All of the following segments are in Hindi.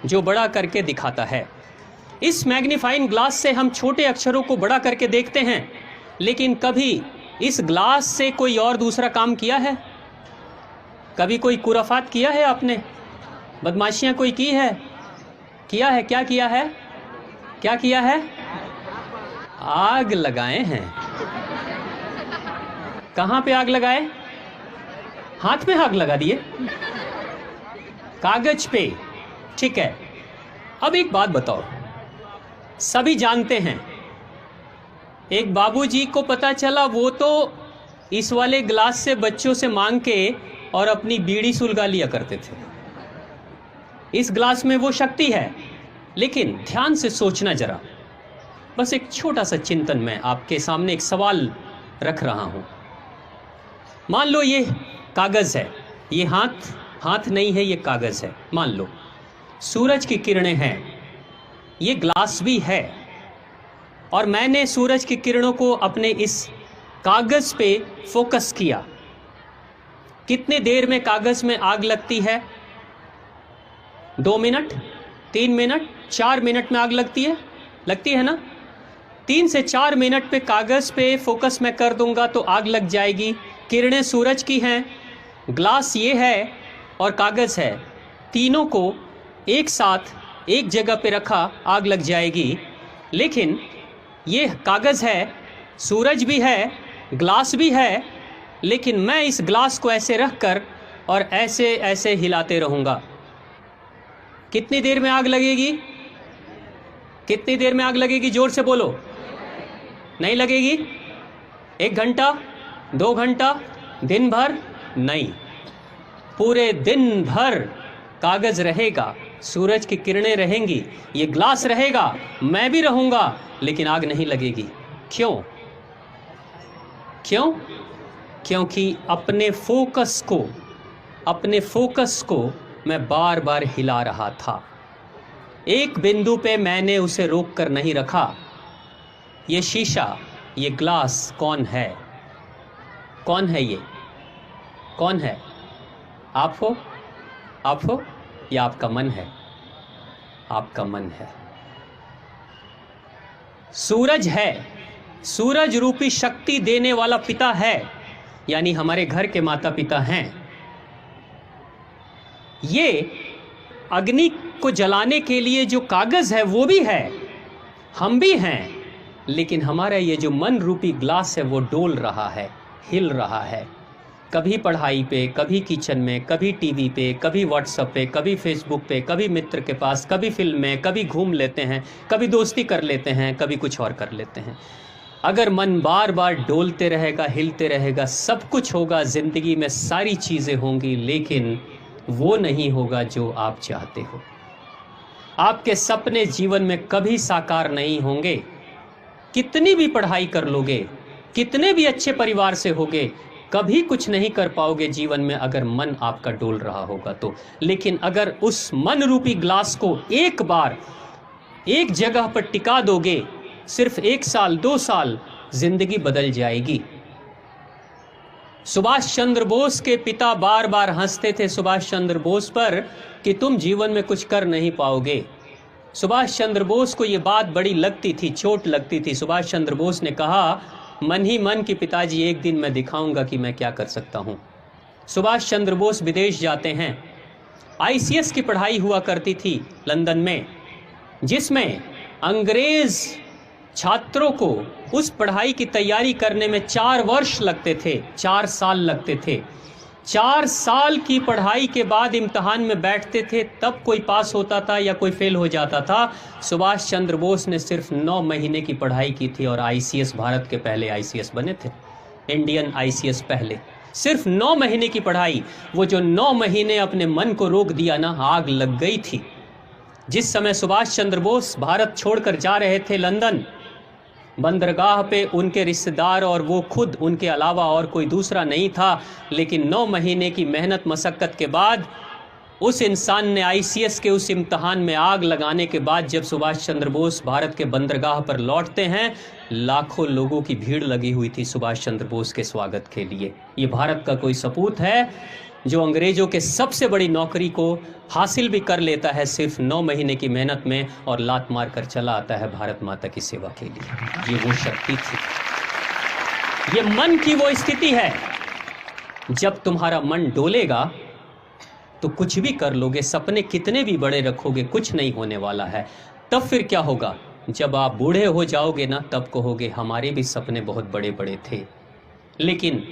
जो बड़ा करके दिखाता है। इस मैग्नीफाइंग ग्लास से हम छोटे अक्षरों को बड़ा करके देखते हैं, लेकिन कभी इस ग्लास से कोई और दूसरा काम किया है? कभी कोई कुराफात किया है आपने? बदमाशियां कोई की है? किया है? क्या किया है? क्या किया है? आग लगाए हैं। कहां पे आग लगाए? हाथ में आग लगा दिए, कागज पे। ठीक है, अब एक बात बताओ, सभी जानते हैं, एक बाबूजी को पता चला वो तो इस वाले ग्लास से बच्चों से मांग के और अपनी बीड़ी सुलगा लिया करते थे। इस ग्लास में वो शक्ति है, लेकिन ध्यान से सोचना जरा। बस एक छोटा सा चिंतन में आपके सामने एक सवाल रख रहा हूं। मान लो ये कागज है, ये हाथ नहीं है, ये कागज है। मान लो सूरज की किरणें हैं, ये ग्लास भी है, और मैंने सूरज की किरणों को अपने इस कागज पे फोकस किया। कितने देर में कागज में आग लगती है? 2 मिनट, 3 मिनट, 4 मिनट में आग लगती है ना? 3 से 4 मिनट पे कागज पे फोकस मैं कर दूंगा तो आग लग जाएगी। किरणें सूरज की हैं, ग्लास ये है और कागज है, तीनों को एक साथ एक जगह पे रखा, आग लग जाएगी। लेकिन ये कागज है, सूरज भी है, ग्लास भी है, लेकिन मैं इस ग्लास को ऐसे रख कर और ऐसे ऐसे हिलाते रहूँगा। कितनी देर में आग लगेगी? कितनी देर में आग लगेगी? जोर से बोलो। नहीं लगेगी? 1 घंटा, 2 घंटा, दिन भर? नहीं, पूरे दिन भर कागज रहेगा, सूरज की किरणें रहेंगी, ये ग्लास रहेगा, मैं भी रहूँगा, लेकिन आग नहीं लगेगी। क्यों? क्यों? क्योंकि अपने फोकस को मैं बार बार हिला रहा था। एक बिंदु पे मैंने उसे रोक कर नहीं रखा। ये शीशा, ये ग्लास कौन है? कौन है ये? कौन है? आप हो या आपका मन है? आपका मन है। सूरज है, सूरज रूपी शक्ति देने वाला पिता है, यानी हमारे घर के माता पिता हैं। ये अग्नि को जलाने के लिए जो कागज है वो भी है, हम भी हैं, लेकिन हमारा ये जो मन रूपी ग्लास है वो डोल रहा है, हिल रहा है। कभी पढ़ाई पे, कभी किचन में, कभी टीवी पे, कभी व्हाट्सएप पे, कभी फेसबुक पे, कभी मित्र के पास, कभी फिल्म में, कभी घूम लेते हैं, कभी दोस्ती कर लेते हैं, कभी कुछ और कर लेते हैं। अगर मन बार बार डोलते रहेगा, हिलते रहेगा, सब कुछ होगा, ज़िंदगी में सारी चीज़ें होंगी, लेकिन वो नहीं होगा जो आप चाहते हो। आपके सपने जीवन में कभी साकार नहीं होंगे। कितनी भी पढ़ाई कर लोगे, कितने भी अच्छे परिवार से होगे, कभी कुछ नहीं कर पाओगे जीवन में अगर मन आपका डोल रहा होगा तो। लेकिन अगर उस मन रूपी ग्लास को एक बार एक जगह पर टिका दोगे, सिर्फ 1 साल 2 साल, जिंदगी बदल जाएगी। सुभाष चंद्र बोस के पिता बार बार हंसते थे सुभाष चंद्र बोस पर कि तुम जीवन में कुछ कर नहीं पाओगे। सुभाष चंद्र बोस को ये बात बड़ी लगती थी, चोट लगती थी। सुभाष चंद्र बोस ने कहा, मन ही मन कि पिताजी एक दिन मैं दिखाऊंगा कि मैं क्या कर सकता हूं। सुभाष चंद्र बोस विदेश जाते हैं। आईसीएस की पढ़ाई हुआ करती थी लंदन में, जिसमें अंग्रेज छात्रों को उस पढ़ाई की तैयारी करने में 4 वर्ष लगते थे, 4 साल लगते थे। 4 साल की पढ़ाई के बाद इम्तहान में बैठते थे, तब कोई पास होता था या कोई फेल हो जाता था। सुभाष चंद्र बोस ने सिर्फ 9 महीने की पढ़ाई की थी और आईसीएस, भारत के पहले आईसीएस बने थे, इंडियन आईसीएस पहले। सिर्फ 9 महीने की पढ़ाई, वो जो 9 महीने अपने मन को रोक दिया ना, आग लग गई थी। जिस समय सुभाष चंद्र बोस भारत छोड़कर जा रहे थे लंदन, बंदरगाह पे उनके रिश्तेदार और वो खुद, उनके अलावा और कोई दूसरा नहीं था। लेकिन 9 महीने की मेहनत मशक्क़त के बाद उस इंसान ने आईसीएस के उस इम्तहान में आग लगाने के बाद जब सुभाष चंद्र बोस भारत के बंदरगाह पर लौटते हैं, लाखों लोगों की भीड़ लगी हुई थी सुभाष चंद्र बोस के स्वागत के लिए। ये भारत का कोई सपूत है जो अंग्रेजों के सबसे बड़ी नौकरी को हासिल भी कर लेता है सिर्फ 9 महीने की मेहनत में, और लात मार कर चला आता है भारत माता की सेवा के लिए। ये वो शक्ति थी, ये मन की वो स्थिति है। जब तुम्हारा मन डोलेगा तो कुछ भी कर लोगे, सपने कितने भी बड़े रखोगे, कुछ नहीं होने वाला है। तब फिर क्या होगा? जब आप बूढ़े हो जाओगे ना, तब कहोगे हमारे भी सपने बहुत बड़े बड़े थे, लेकिन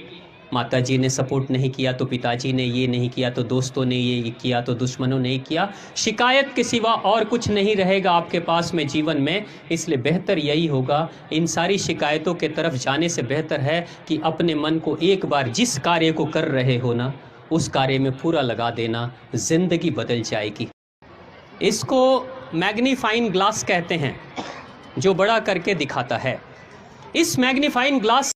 माताजी ने सपोर्ट नहीं किया, तो पिताजी ने ये नहीं किया, तो दोस्तों ने ये किया, तो दुश्मनों ने किया। शिकायत के सिवा और कुछ नहीं रहेगा आपके पास में जीवन में। इसलिए बेहतर यही होगा, इन सारी शिकायतों के तरफ जाने से बेहतर है कि अपने मन को एक बार जिस कार्य को कर रहे हो ना, उस कार्य में पूरा लगा देना, जिंदगी बदल जाएगी। इसको मैग्नीफाइंग ग्लास कहते हैं, जो बड़ा करके दिखाता है। इस मैग्नीफाइंग ग्लास